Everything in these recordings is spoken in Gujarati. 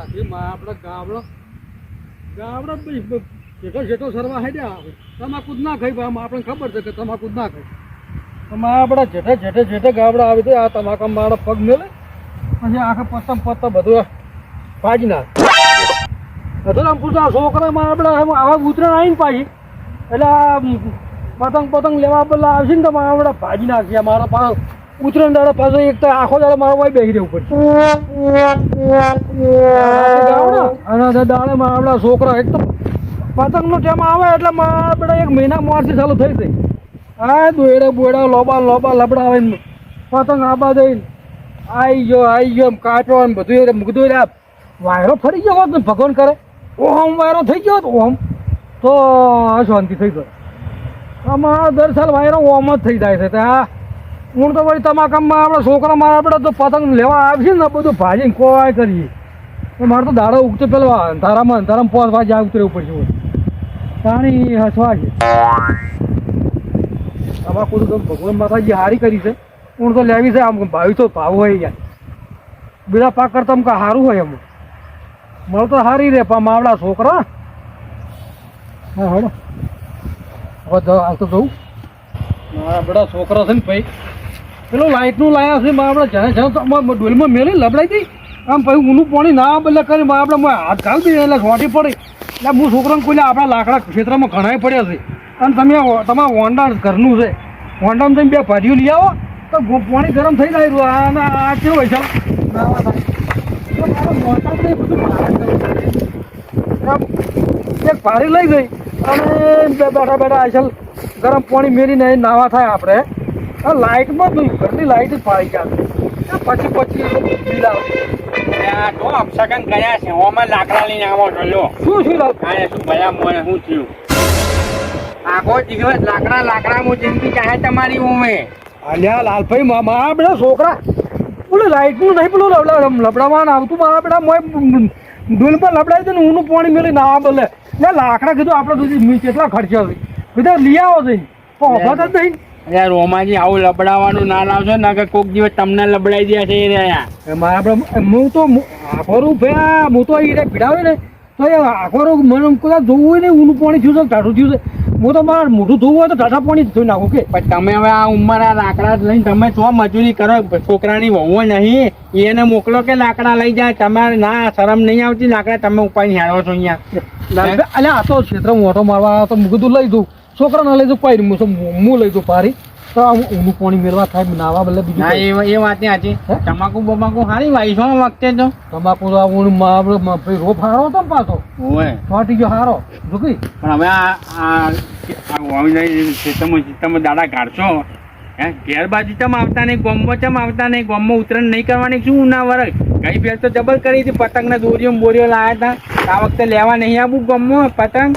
આપડે ગાવડો જેટો સરવા હેડ્યા તમાકુ જ ના ખાઈ ભાઈ આપણને ખબર છે કે તમાકુ જ ના ખાઈ આપડે જેઠે ગાવડા આવી આ તમાકુ મારા પગ મેલે પછી આખે પત્તા બધું ભાજી નાખ આમ પૂછા છોકરામાં આપણે આવા ઉતરણ આવીને પાછી એટલે પતંગ લેવા પેલા આવશે ને તો આપણે ભાજી નાખીએ મારા પાસે ઉતરણ દાડે પાછો એક તો આખો દાડો મારો ભાઈ બેસી રહેવું પડશે અને દાડેમાં આપણા છોકરા એક તો પતંગનો ટાઈમ આવે એટલે આપણે એક મહિના મારથી ચાલુ થઈ જાય હા બોયડા લોબા લબડાવે પતંગ આબા જઈને આવી ગયો કાચો ને બધું મૂકતું વાયરો ફરી ગયો હોત ને ભગવાન કરે ઓહમ વાયરો થઈ ગયો ઓહમ તો શાંતિ થઈ ગયો આમાં દર સાલ વાયરો ઓમ જ થઈ જાય છે ત્યાં હું તો વળી તમાકામાં આપણા છોકરા મારા આપણે તો પતંગ લેવા આવશે ને બધું ભાજીને કોઈ કરીએ મારે તો દાડો ઉગતો પેલા અંધારામાં 5 વાગે ઉતરવું પડશે પાણી હસવા છે તમાકુ તો ભગવાન માતાજી હારી કરી છે હું તો લેવી છે આમ ભાવી તો ભાવ હોય યાર બીજા પાક કરતા આમ સારું હોય એમ મળે તો સારી રે પણ માવડા છોકરા હા હડો હવે હાલ તો જવું મારા બધા છોકરા છે ને ભાઈ પેલું લાઇટનું લાયા છે આપણે જ્યાં તો ડોલમાં મેળી લબડાઈ દઈ આમ પછી ઊનું પાણી ના બદલે કરી આપણે હાથ ઘાલ દઈએ એટલે છોટી પડે એટલે હું છોકરાને કોઈ આપણા લાકડા ક્ષેત્રમાં ઘણા પડ્યા છે અને તમારા વોંડા ઘરનું છે વોંડામાં તમે 2 ભારીઓ લઈ આવો તો પાણી ગરમ થઈ જાય અને આ કેવું હોય છે નાવા થાય એક ભારી લઈ ગઈ અને બેઠા આશલ ગરમ પાણી મેળીને નાવા થાય આપણે લાઇટમાં ઘરની લાઇટ જ ફાળી જાય પછી બિલ આવે તો અપસકન ગયા છે ઓમાં લાકડા લઈને આવો છો લો શું શું ભયા મોને શું થયું આખો દિવસ લાકડામાં જિંદગી ચાહે તમારી ઉમે અલ્યા લાલભાઈ મારા બધા છોકરા પેલું લાઇટનું નહીં પેલું લબડામાં આવતું મારા બધા મોય ડોલ પર લબડાવી દે ને ઊનું પાણી મેળી નાવા બોલે એટલે લાકડા કીધું આપણે સુધી કેટલા ખર્ચા છે કીધું લઈ આવો જઈ ઓફર જ નહીં અરે રોમાજી આવું લબડાવવાનું ના લાવશો ને કે કોઈક દિવસ તમને લબડાઈ દે છે એ રહ્યા મારા હું તો આખોરું ભાઈ હું તો એ ભીડાવે ને તો એ આખોરું મને કદાચ જોવું હોય ને ઊનું પાણી થયું છે ટાઢું થયું છે હું તો મારે મોઢું ધોવું હોય તો ટાટા પાણી ધોઈ નાખું કે પણ તમે હવે આ ઉંમર આ લાકડા લઈને તમે તો મજૂરી કરો છોકરાની વહુ નહીં એને મોકલો કે લાકડા લઈ જાય તમારે ના શરમ નહીં આવતી લાકડા તમે ઉપાય હેરો છો અહીંયા અલ્યા આ તો ક્ષેત્ર મોટો મારવા તો હું કીધું લઈ દઉં છોકરાને લઈ દઉં પારી હું લઈ દઉં પારી તો ઊનું પાણી મેળવા થાય નાવા બદલે બીજું એ વાત સાચી તમાકુ બમાકુ સારી વાઈસો વખતે તો તમાકુ રોપ હારો હતો ને પાછો ફાટી ગયો હારો જોકી પણ હવે તમે દાડા કાઢશો હે ઘેર બાજુ ચમ આવતા નહીં ગોમમાં ઉતરણ નહીં કરવાની શું ના વરસ ગઈ ફેર તો જબર કરી હતી પતંગના દોરીઓ બોરીઓ લાવ્યા હતા આ વખતે લેવા નહીં આવું ગોમમાં પતંગ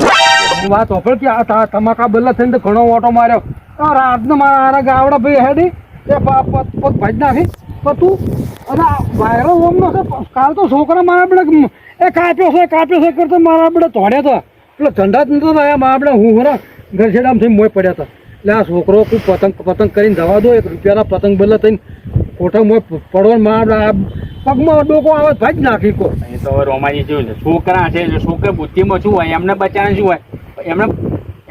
વાત ઓફર કે આ તમાકા બદલા થઈને તો ઘણો ઓટો માર્યો રાતનો મારા ગાવડા ભાઈ હેડી એ પગ ભાજ નાખી પણ તું અને વાયરો ઓમનો છે કાલ તો છોકરા મારા આપણે એ કાપ્યો છે કરતો મારા આપણે તોડ્યા હતા એટલે ઠંડા જ નતો થયા મારા આપણે હું હરા ઘર છેડામ થઈને મોય પડ્યા હતા એટલે આ છોકરો ખૂબ પતંગ કરીને જવા દો 1 રૂપિયાના પતંગ બદલા થઈને ખોટા મોય પડવા મારા પગમાં ડોકો આવે ભાજ નાખી કો એ તો રોમાજી શું છે છોકરા છે છોકરા બુદ્ધિમાં શું હોય એમને બચારા શું હોય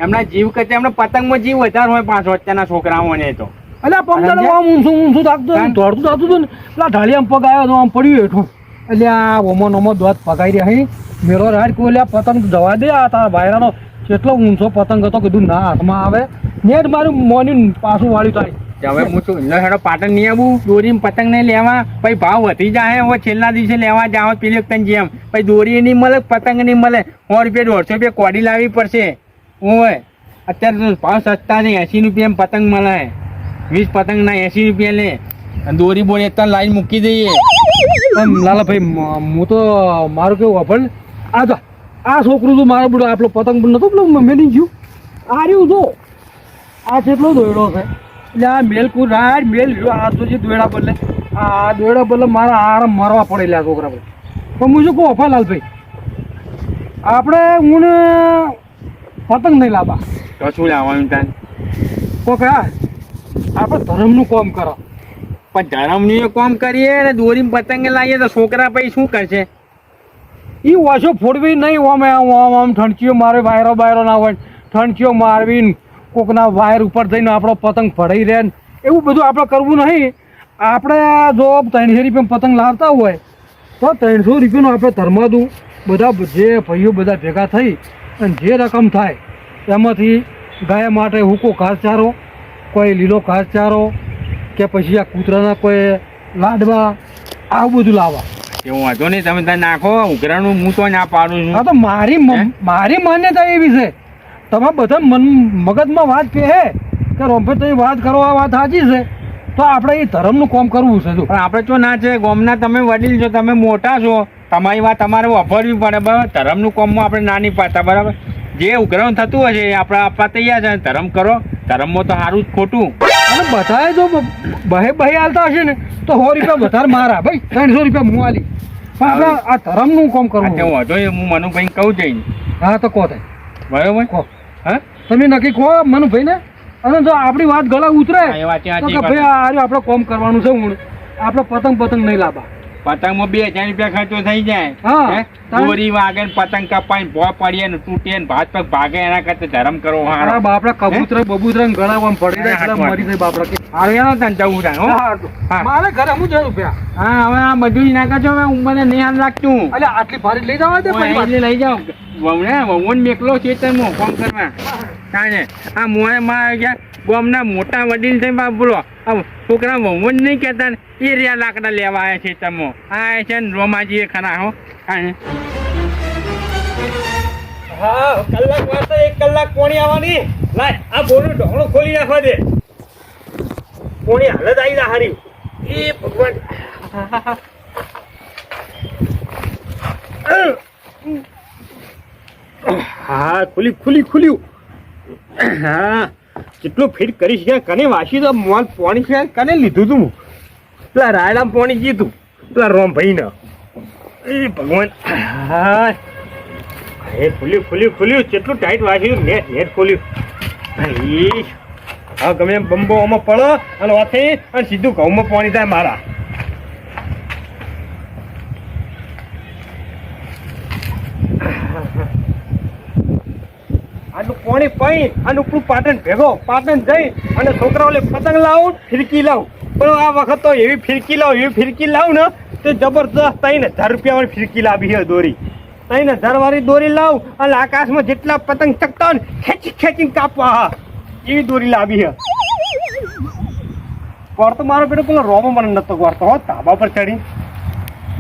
એમના જીવ કરતા એમને પતંગમાં જીવ વધારે હોય 5 વર્ષના છોકરાઓને તો એટલે પંદર આમ ઊંચું થાકતું દોડતું થતું હતું ને પેલા ઢાળીયામ પગ આવ્યો તો આમ પડ્યું હેઠું એટલે આ ઓમો દોત પગાઈ રહ્યા અહીં મેરો રાડ કોઈ પતંગ જવા દે આ તારા વાયરાનો કેટલો ઊંચો પતંગ હતો કીધું ના હાથમાં આવે નેટ મારું મોન્યું પાછું વાળ્યું થાય હવે હું તો હેડો પાટણ નહીં આવું દોરી પતંગ નહીં લેવા પછી ભાવ વધી જાય હવે છેલ્લા દિવસે લેવા જાવ પેલી વખતે જેમ પછી દોરી નહીં મળે પતંગ નહીં મળે 100 રૂપિયા 150 રૂપિયા કોડી લાવવી પડશે હોય અત્યારે ભાવ સસ્તા છે 80 રૂપિયા પતંગ મળે 20 પતંગ ના 80 રૂપિયા લે દોરી બોરી અત્યારે લાઈન મૂકી દઈએ લાલાભાઈ હું તો મારું કેવું અભણ આ છોકરું તો મારો બધો આપણો પતંગ પણ નતો પેલો મેલી ગયું આ રહ્યું તો આ કેટલો દોયડો છે એટલે આ મેલ આ તો જે દોયડા બદલે આ દોયડા બદલે મારા આરામ મારવા પડેલા છોકરા ભાઈ પણ હું શું કહું અફા લાલભાઈ આપણે હું પતંગ નહીં લાવવા તો શું લાવવાનું તાન કોક આપણે ધર્મનું કામ કરો પણ ધર્મનું કામ કરીએ ને દોરી પતંગ લાવીએ તો છોકરા પછી શું કરશે એ ઓછો ફોડવી નહીં ઓમે આમ ઠણચીઓ મારે વાયરો બાયરો ના હોય ઠણચીઓ મારવી કોકના વાયર ઉપર જઈને આપણો પતંગ પડાઈ રહે ને એવું બધું આપણે કરવું નહીં. આપણે જો 300 રૂપિયા પતંગ લાવતા હોય તો 300 રૂપિયાનું આપણે ધર્માદું બધા જે ભાઈઓ બધા ભેગા થઈ અને જે રકમ થાય એમાંથી ગાય માટે હૂકો ઘાસચારો, કોઈ લીલો ઘાસચારો કે પછી આ કૂતરાના કોઈ લાડવા આવું બધું લાવવા. એવું વાંધો નહીં, તમે ત્યાં નાખો. ઉઘરાણું હું તો ના પાડું છું. હા તો મારી માન્યતા એવી છે. તમે બધા મગજમાં વાત કહે કે રોમભે તમે વાત કરો આ વાત સાચી છે તો આપણે એ ધર્મનું કામ કરવું છે. પણ આપણે તો ના છે, ગામના તમે વડીલ છો, તમે મોટા છો, તમારી વાત તમારે વાપરવી પડે. બરાબર, ધર્મનું કામમાં આપણે ના નહીં પાડતા. બરાબર, જે ઉઘરાણ થતું હોય છે એ આપણે આપવા તૈયાર છે. ધર્મ કરો, ધર્મમાં તો સારું જ ખોટું. અને બધાએ જો બહે હાલતા હશે ને તો 100 રૂપિયા વધારે મારા ભાઈ 300 રૂપિયા હું આલી. પણ આપણે આ ધર્મનું કામ કરવું. વાંધો હું મનુભાઈ કહું જઈને. હા તો કહો થાય. બરાબર, કહો. હા તમે નક્કી કહો મનુભાઈ ને. અને જો આપણી વાત ગળા ઉતરે એ વાત તો સાચી. કે ભાઈ આ આપણે કામ કરવાનું છે. હું આપણે પતંગ નહીં લાવવા. પતંગમાં 2000 રૂપિયા ખર્ચો થઈ જાય. હા. હે? દોરી વાગે ને પતંગ કપાય ને ભો પડીએ ને તૂટે ને ભાત પગ ભાગે એના કરતા ધર્મ કરો. અરે બાપડા કબૂતર બબૂતર ગળામાં પડી જાય એટલે મરી જાય બાપડા કે. આવ્યા તને જવું થાય. હા મારે ઘરે હું જવું રૂપિયા. હા, હવે આ બધું નાખો છો. હવે ઉંમરે નહીં હાલ રાખતું. એટલે આટલી ભારી લઈ જવા દે પછી એટલે લઈ જાઓ. વહુને મેકલો છે તમે ફોન કરવા. કાંઈ આ મોએ માં ગયા ગામના મોટા વડીલ થઈ બાપ બોલો. છોકરા વહુ જ નહીં કહેતા ને એ રહ્યા લાકડા લેવા આવ્યા છે તમે. આ છે ને રોમાજી ખરા હો. હા કલાક વાર તો 1 કલાક પોણી આવવાની. લાય આ બોરનો ઢોકળો ખોલી નાખવા દે. પોણી હાલત આવી ના હારી. એ ભગવાન. હા ખુલ્યું. હા કેટલું ફીટ કરીશ કે કને વાસી તો મોલ પોણી છે કને લીધું તું. પેલા રાયડામાં પોણી જીતું પેલા રોમભાઈ ને. એ ભગવાન. હા એ ખુલ્યું કેટલું ટાઈટ વાગ્યું. નેટ ખોલ્યું. ભાઈ હા ગમે એમ બંબો આમાં પડો અને વાથી અને સીધું ઘઉંમાં પાણી થાય મારા. આટલું પાણી પી અને ઉપરું પાટણ જઈ અને છોકરાઓને પતંગ લાવું ફિરકી લાવું. પણ આ વખત તો એવી ફિરકી લાવું ને તે જબરદસ્ત 3000 રૂપિયા વાળી ફિરકી લાવી છે. દોરી 3000 વાળી દોરી લાવું અને આકાશમાં જેટલા પતંગ ચકતા હોય ને ખેંચીને કાપવા. હા એવી દોરી લાવી છે. તો મારો બેટો પેલો રોમો મને નતો કરતો હો ધાબા પર ચડી.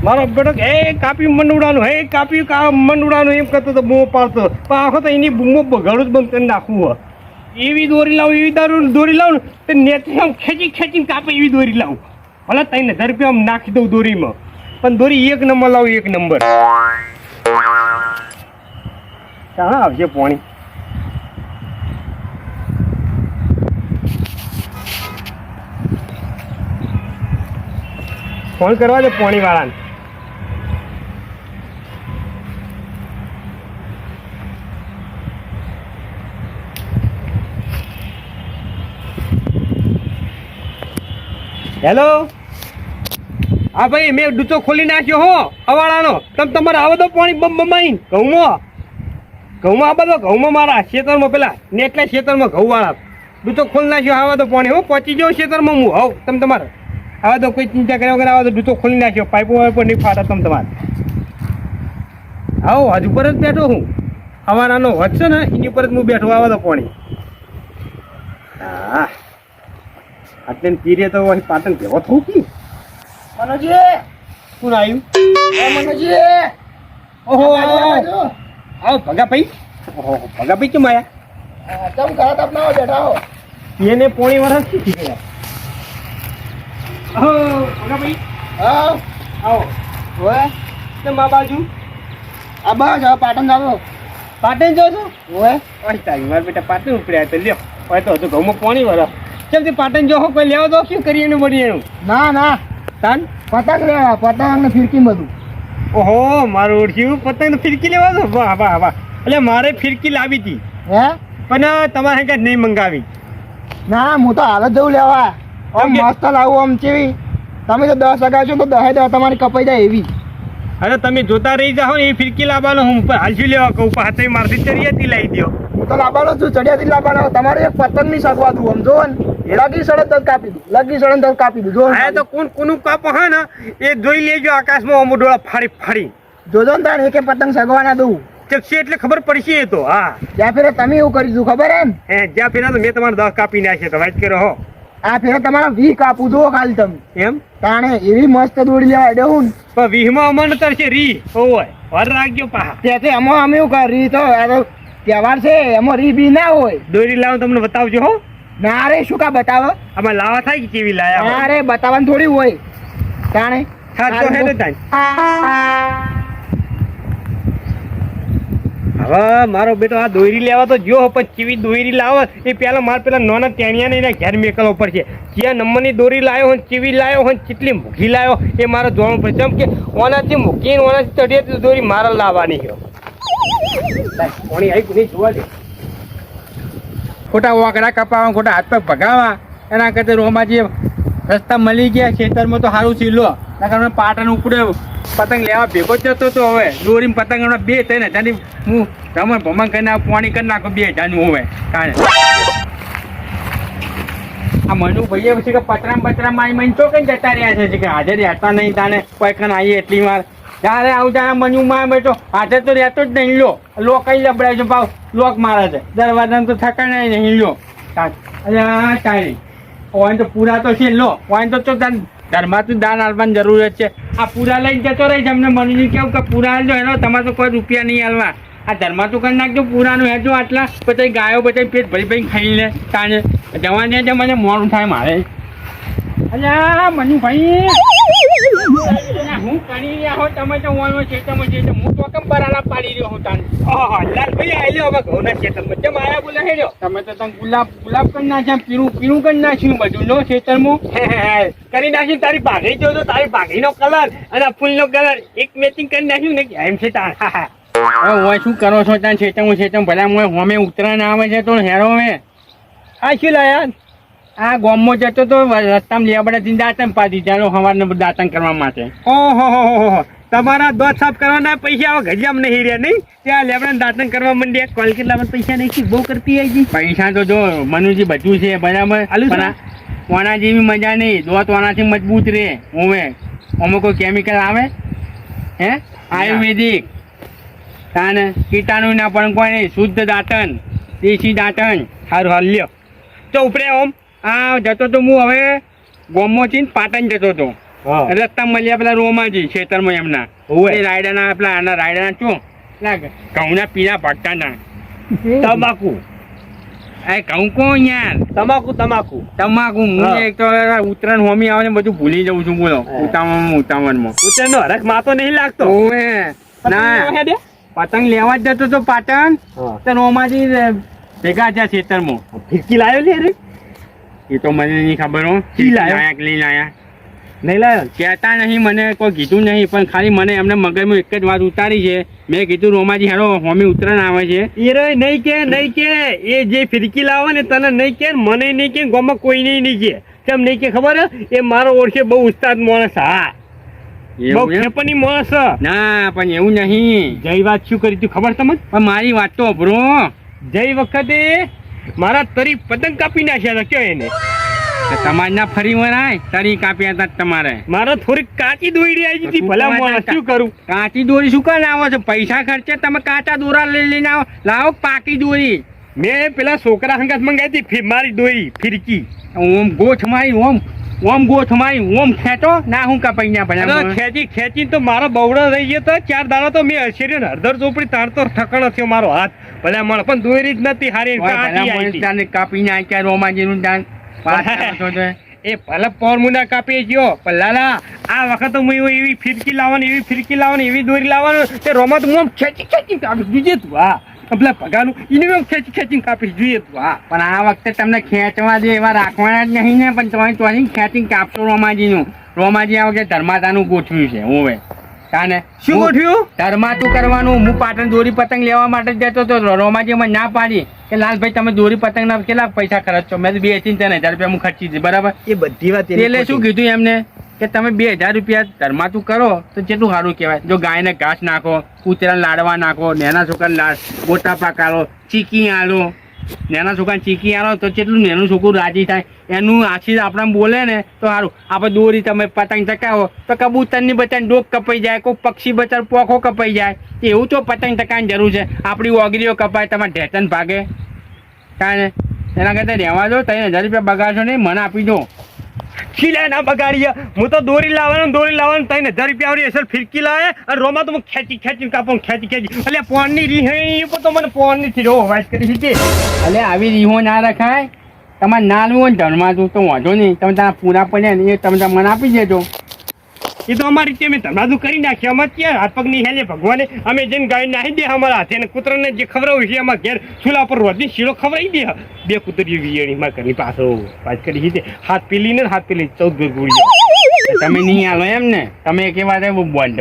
મારો બેટો એ કાપી મંડુડાનું એમ કરતો તો બૂમો પાડતો. પણ આખો તો એની બૂમો ઘણું જ બંધ કરી નાખવું. એવી દોરી લાવું દોરી લાવું ને તો નેથી આમ ખેંચીને કાપે એવી દોરી લાવું. ભલે 3000 રૂપિયા આમ નાખી દઉં દોરીમાં. પણ દોરી 1 નંબર લાવું 1 નંબર. ક્યાં આવશે પાણી? ફોન કરવા દે પાણી વાળાને. હેલો. હા ભાઈ મેં ડૂચો ખોલી નાખ્યો હો અવાળાનો. તમે તમારે આવો તો પાણી બમાઈ ઘઉંમાં આવો તો ઘઉંમાં મારા ખેતરમાં પેલા ને એટલા ખેતરમાં ઘઉં વાળા ડૂચો ખોલી નાખ્યો. આવા તો પાણી હો પહોંચી જાઓ ખેતરમાં. હું આવ તમે તમારે આવા તો કોઈ ચિંતા કર્યા વગર આવા તો ડૂચો ખોલી નાખ્યો. પાઇપો નહીં ફાટા તમે તમારે આવો હજુ પર જ બેઠો હું. અવાળાનો વધ છે ને એની ઉપર જ હું બેઠો. આવા તો પાણી હા આટલે પીરે તો અહીં પાટણ ભેગો થવું કે મનોજી કોણ આવ્યું? મનોજી ઓહો આવો ભગાભાઈ. ઓહો ભગાભાઈ કેમ આયા? તમ ઘર તપના બેઠા હો. એને પોણી વર્ષ શીખી ગયા. ઓહો ભગાભાઈ હા આવો. ઓય કેમ આ બાજુ? આ બસ હવે પાટણ જાવ. પાટણ જો છો? ઓય અહીં તારી મારા બેટા પાટણ ઉપડ્યા તો લ્યો. હવે તો હજુ ઘઉંમાં પોણી વર્ષ કેમ તે પાટણ જો કોઈ લેવા દો શું કરીએ એનું બની એનું? ના તાન પતંગ લેવા પતંગ ને ફિરકી બધું. ઓહો મારું ઓળખ્યું પતંગ ફિરકી લેવા દો. વાહ એટલે મારે ફિરકી લાવી હતી હે પણ તમારે કઈ નહીં મંગાવી. ના હું તો હાલ જ જવું લેવા. આમ કેમ કે? મસ્ત લાવું આમ ચેવી. તમે તો 10 લગાવશો તો 10 તમારી કપાઈ જાય એવી. અરે તમે જોતા રહી જાઓ ને એ ફિરકી લાવવાનો હું ઉપર હાલસી લેવા કહું પણ હાથે મારથી ચડિયાતી લાવી દો. હું તો લાવવાનો છું, ચડિયાથી લાવવાનો. તમારે એક પતંગ ની સગવા દઉં સમજો ને, લગી સડક તક કાપી દઉં, લગી સડક તક કાપી દઉં. જો આ તો કોનું કાપ હે ને એ જોઈ લેજો આકાશમાં અમુ ડોળા ફાડી ફાડી જોજો ને તારે એક પતંગ સગવા ના દઉં. ચકશે એટલે ખબર પડશે એ તો. હા જ્યાં ફેરે તમે એવું કરી દીધું ખબર હે ને? જ્યાં પેલા તો મેં તમારે 10 કાપી નાખ્યા તો વાત કરો હો આ ફેરે તમારા 20 કાપું જુઓ ખાલી તમે. એમ તાણે એવી મસ્ત દોડી લેવા દેવું ને પણ 20 માં અમન તરશે રી હોય વર રાખજો પાહા. ત્યાંથી અમે એવું કરી તો આ તો તહેવાર છે એમાં રી બી ના હોય. દોરી લાવો તમને બતાવજો હો. ના રે શું કા બતાવો? આમાં લાવા થાય કે કેવી લાયા ના હોય. રે બતાવવાનું થોડી હોય. તાણે સાચો હે ને તાન. હવે મારો બેટો આ દોરી લેવા તો જો પણ કેવી દોરી લાવો એ પેલા મારે પેલા નાના ટેણિયાને એના ઘેર મેકલવો પડશે. કયા નંબરની દોરી લાવ્યો હોય કેવી લાવ્યો હોય કેટલી મૂકી લાવ્યો એ મારે જોવાનું પડશે. કેમ કે ઓનાથી મૂકીને ઓનાથી ચડીએ દોરી મારે લાવવાની છે. કોણી આવી નહીં જોવા દે. ખોટા વાકડા કપાવા, ખોટા હાથ પગ ભગાવા, એના કરતા રોમાજી રસ્તા મળી ગયા ખેતરમાં તો સારું સીલો. એના કારણે પાટણ ઉપડે પતંગ લેવા ભેગો જ જતો હતો. હવે દોરીને પતંગ હમણાં 2-3 હજારની હું રમણ ભમણ કરી નાખું, પાણી કરી નાખું 2,000નું હવે કારણે આ મનુ ભાઈએ પછી કે પતરામ મારી તો કઈ જતા રહ્યા છે કે હાજર રહેતા નહીં તાને કોઈ કણ આવીએ એટલી વાર ત્યારે આવું ત્યારે મનુ માં બેઠો હાજર તો રહેતો જ નહીં. લો કઈ લબડાય છે ભાવ લોક મારે છે દરવાજા તો થકાય નહીં લો અરે તારી ઓન તો પૂરા તો છે. લો ઓન તો ધર્માતું દાન આલવાની જરૂરત છે. આ પૂરા લઈને જતો રહી છે. અમને મનુજી કેવું કે પૂરા આલજો એનો તમારે તો કોઈ રૂપિયા નહીં આલવા. આ ધર્માતું કરી નાખજો પૂરાનું હેજો આટલા પછી ગાયો પછી પેટ ભરી ભરી ખાઈ લે તાને જવાની છે. મને મોડું થાય મારે. અલ્યા મનુભાઈ હું કરી રહ્યા હો તમે તો ઓનો ખેતરમાં છે હું તો કેમ બરાલા પાડી રહ્યો હું તાને. લાલભાઈ આલ્યો હવે ઘઉંના ખેતરમાં કેમ આયા બોલે હેડ્યો. તમે તો તમે ગુલાબ કરી નાખ્યા, પીળું કરી નાખ્યું બધું લો ખેતરમાં કરી નાખી તારી ભાગી જો તો તારી ભાગીનો કલર અને ફૂલનો કલર એક મેચિંગ કરી નાખ્યું ને એમ છે તાર. હવે શું કરો છો ત્યાં ખેતરમાં ભલા હોમે ઉતરાણ આવે છે તો હેરો મેં આ શું લાયા આ ગોમમાં જતો તો રસ્તામાં લેબડાથી દાંતણ પાડી ચાલો સવારને દાંતણ કરવા માટે. ઓહો તમારા દોત સાફ કરવાના પૈસા હવે ગજામ નહીં રહ્યા નહીં ત્યાં લેબડા દાંતણ કરવા માંડ્યા કોલ કેટલા પૈસા નહીં બહુ કરતી આવી. પૈસા તો જો મનુજી બધું છે બરાબર પણ ઓના જેવી મજા નહીં. દોત ઓનાથી મજબૂત રહે. હવે આમાં કોઈ કેમિકલ આવે હે આયુર્વેદિક તાને કીટાણુ ના પણ કોઈ નહીં. શુદ્ધ દાંતણ દેશી દાંતણ. સારું હાલ લ્યો તો ઉપડે ઓમ આ જતો તો હું હવે ગોમોથી પાટણ જતો હતો. રસ્તા મળ્યા પેલા રોમાજી ખેતરમાં એમના રાયડાના પેલા આના રાયડાના શું પેલા ઘઉંના પીળા ભટ્ટાના તમાકુ ઘઉં કોણ યાર તમાકુ હું એક તો ઉત્તરાયણ હોમી આવે ને બધું ભૂલી જઉં છું. બોલો ઉતાવળમાં ઉત્તરાયણનો હરખ માતો નહીં લાગતો. ઓવે ના પતંગ લેવા જ જતો તો પાટણ તો રોમાજી ભેગા થયા ખેતરમાં. ફિરકી લાવ્યો લે રે એ તો મને નહીં ખબર હો. કી લાયા લઈને આયા નહીં લાવ્યો કહેતા નહીં મને કોઈ કીધું નહીં પણ ખાલી મને એમને મગજમાં એક જ વાત ઉતારી છે. મેં કીધું રોમાજી હેરો હોમી ઉત્તરાયણ આવે છે એ રે નહીં કે એ જે ફિરકી લાવે ને તને નહીં કે મને નહીં કે ગામમાં કોઈ નહીં કે કેમ નહીં કે ખબર એ મારો ઓળખે બહુ ઉસ્તાદ માણસ. હા બહુ ખેપની માણસ. ના પણ એવું નહીં. જઈ વાત શું કરી તું ખબર તમને? પણ મારી વાત તો અભરો. જઈ વખતે મારા તરી પતંગ કાપી નાખ્યા હતા કયો એને તમારે ના ફરી વરાય તરી કાપ્યા હતા તમારે. મારો થોડીક કાચી દોરી આવી હતી ભલા માણસ શું કરું. કાચી દોરી શું કામ લાવો છો? પૈસા ખર્ચે તમે કાચા દોરા લઈને આવો. લાવો પાકી દોરી. મેં પેલા છોકરા હંગાત મંગાવી હતી મારી દોરી ફિરકી. ઓમ ગોઠ મારી ઓમ ગોઠ મારી ઓમ ખેંચો ના હું કપાઈ ના ભલા ખેંચી તો મારો બવડો રહી ગયો તો 4 દાડા તો મેં હસેરી હળદર ચોપડી તારતો ઠકણો થયો મારો હાથ. ભલા માણસ પણ દોરી જ નથી હારી કાપી નાખ્યા રોમાજી નું દાન. એ ભલે પોરમુના કાપી ગયો પણ લાલા આ વખત હું એવી ફિરકી લાવવાની એવી દોરી લાવવાનું તે રોમા તો હું ખેંચી કાપી જોઈએ તું. હા પેલા ભગાનું એને ખેંચીને કાપી જોઈએ તું. હા પણ આ વખતે તમને ખેંચવા દે એવા રાખવાના જ નહીં ને પણ તમે તો ખેંચીને કાપશો રોમાજીનું. રોમાજી આ વખતે ધર્માતાનું ગોઠવ્યું છે. હવે તાને શું ગોઠવ્યું? ધર્માતું કરવાનું. હું પાટણ દોરી પતંગ લેવા માટે જ જતો હતો. રોમાજી મને ના પાડી કે લાલભાઈ તમે દોરી પતંગ ના કેટલા પૈસા ખર્ચો? મેં તો 2-3 હજાર રૂપિયા હું ખર્ચી દીધી બરાબર. એ બધી વાત એટલે શું કીધું એમને કે તમે 2000 રૂપિયા ધર્માતું કરો તો કેટલું સારું કહેવાય. જો ગાયને ઘાસ નાખો, કૂતરાને લાડવા નાખો, નાના છોકરાને ગોટા પાકાલો, ચીકી આલો, નાના છોકરાને ચીકી આલો તો કેટલું નાનું છોકરું રાજી થાય. એનું આશીષ આપણે બોલે ને તો સારું. આપણે દોરી તમે પતંગ ચકાવો તો કબૂતરની બચાને ડોક કપાઈ જાય, કોઈ પક્ષી બચાર પોખો કપાઈ જાય. એવું તો પતંગ ચકાવવાની જરૂર છે. આપણી ઓગરીઓ કપાય, તમારે ઢેચન ભાગે કાંઈ ને. એના કરતાં રહેવા દો. 3000 રૂપિયા બગાડશો નહીં, મને આપી દો. ખીલા ના બગાડીએ. હું તો દોરી લાવવાનું 3000 રૂપિયા વાળી અસલ ફિરકી લાવે અને રોમાં તો હું ખેંચી કાપો ખેંચી એટલે પોણની રીહ તો મને પોણની થી વાત કરી છે. એટલે આવી રીહો ના રખાય. તમારે ના લેવું હોય ને ધર્માતું તો વાંધો નહીં, તમે તારા પૂરા પડ્યા ને એ તમે મને આપી દેજો. એ તો અમારી રીતે અમે ધમાધું કરી નાખીએ. અમારે ક્યાં હાથ પગ નહીં હેલે ભગવાને. અમે જઈને ગાય નાહી દે અમારા હાથે ને કૂતરાને જે ખવડાવ્યું છે અમારા ઘેર ચૂલા પર રોજની શીરો ખવડાવી દે. 2 કૂતરીઓ વીયણી મારા ઘરની પાછો વાત કરી છે. હાથ પેલી ને હાથ પેલી 14 ગોળી. તમે નહીં હાલો એમ ને. તમે એક વાત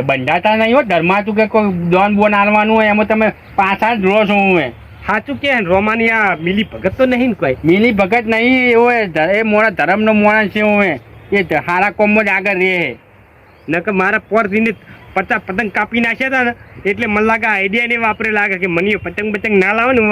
બંધાતા નહીં હો. ધર્માતું કે કોઈ દોન બોન હાલવાનું હોય એમાં તમે પાછા જ રહો છો. હું સાચું કે રોમાની આ મિલી ભગત તો નહીં ને કોઈ. મિલી ભગત નહીં. એવો એ મોડા ધર્મનો માણસ છે. હું એ સારા કોમમાં જ આગળ રહે. નકર મારા પોર દિને 50 પતંગ કાપી નાખ્યા હતા ને એટલે મને લાગે આઈડિયા ને વાપરે લાગે કે મને પતંગ ના લાવે ને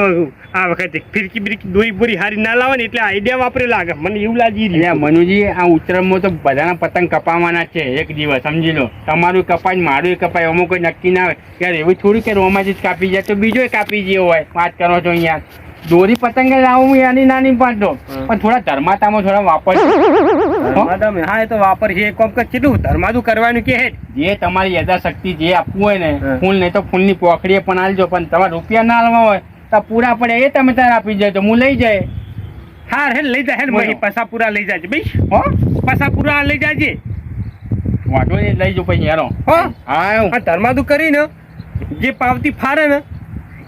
આ વખતે ફિરકી બિરકી દોરી બોરી હારી ના લાવે ને એટલે આઈડિયા વાપરે લાગે. મને એવું લાગી રહ્યું. મનુજી આ ઉત્તરાયણમાં તો બધાના પતંગ કપાવવાના છે એક દિવસ, સમજી લો. તમારું કપાય મારું કપાય, અમુક કોઈ નક્કી ના હોય. યાર એવું થોડું કે રોમાજી જ કાપી જાય તો બીજો કાપી ગયો હોય. વાત કરો છો યાર. દોરી પતંગ લાવું એની નાની પાડતો પણ થોડા ધર્માતામાં થોડા વાપર. હા એ તો વાપર છે. કોમ કે કેટલું ધર્માદું કરવાનું કે જે તમારી યથાશક્તિ જે આપવું હોય ને, ફૂલ નહીં તો ફૂલની પોખડીએ પણ આલજો. પણ તમારે રૂપિયા ના આલવા હોય તો પૂરા પડે એ તમે તારે આપી જાય તો હું લઈ જાય. હા હે લઈ જાય હે પસાપુરા લઈ જાય ભાઈ. હો પસાપુરા લઈ જાય. વાંધો નહીં લઈ જાઓ પછી હેરો. હા ધર્માદું કરીને જે પાવતી ફારે ને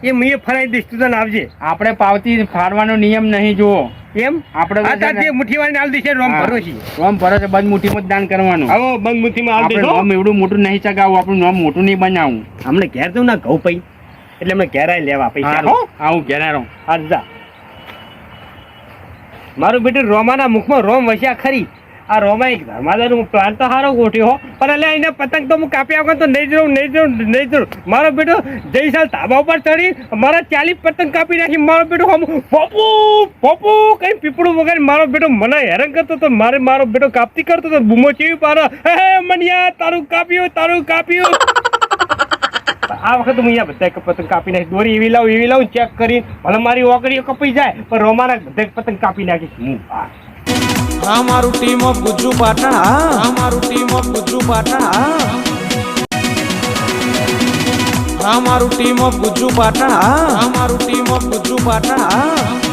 એ મેં ફરાઈ દઈશ. તું તને આવજે. આપણે પાવતી ફાડવાનો નિયમ નહીં જુઓ. એમ આપણે જે મુઠ્ઠીવાળી હાલ દઈશ રોમ ભરો છે. રોમ ભરો છે બંધ મુઠ્ઠીમાં દાન કરવાનું. આવો બંધ મુઠ્ઠીમાં હાલ દઈશ. નોમ એવડું મોટું નહીં ચગાવું. આપણું નોમ મોટું નહીં બનાવું. અમને ઘેર તો ના ઘઉં પઈ એટલે અમને ઘેર આઈ લેવા પૈસા. આવું ઘેર રહો. અરજા મારું બેટું રોમાના મુખમાં રોમ વસ્યા ખરી. આ રોમા એક ધર્માદાર પ્લાન તો સારો ગોઠ્યો પણ એટલે એને પતંગ તો હું કાપી આવતો તો નહીં જરું. મારો બેટો જઈ સાલ ધાબા ઉપર ચડી મારા 40 પતંગ કાપી નાખી. મારો બેટો પોપુ કઈ પીપળું વગર મારો બેટો મને હેરાન કરતો તો મારો બેટો કાપતી કરતો તો બૂમો ચેવી પાડો. હે મનિયા તારું કાપ્યું. આ વખત હું અહીંયા બધા પતંગ કાપી નાખી. દોરી એવી લાવું ચેક કરી ભલે મારી ઓકડીઓ કપાઈ જાય પણ રોમાના બધા પતંગ કાપી નાખીશ હું. હા મારું ટીમ ઓફ ગુજ્જુ પાટણ. હા મારું ટીમ ઓફ ગુજ્જુ પાટણ. હા મારું ટીમ ઓફ ગુજ્જુ પાટણ. હા મારું ટીમ ઓફ ગુજ્જુ પાટણ.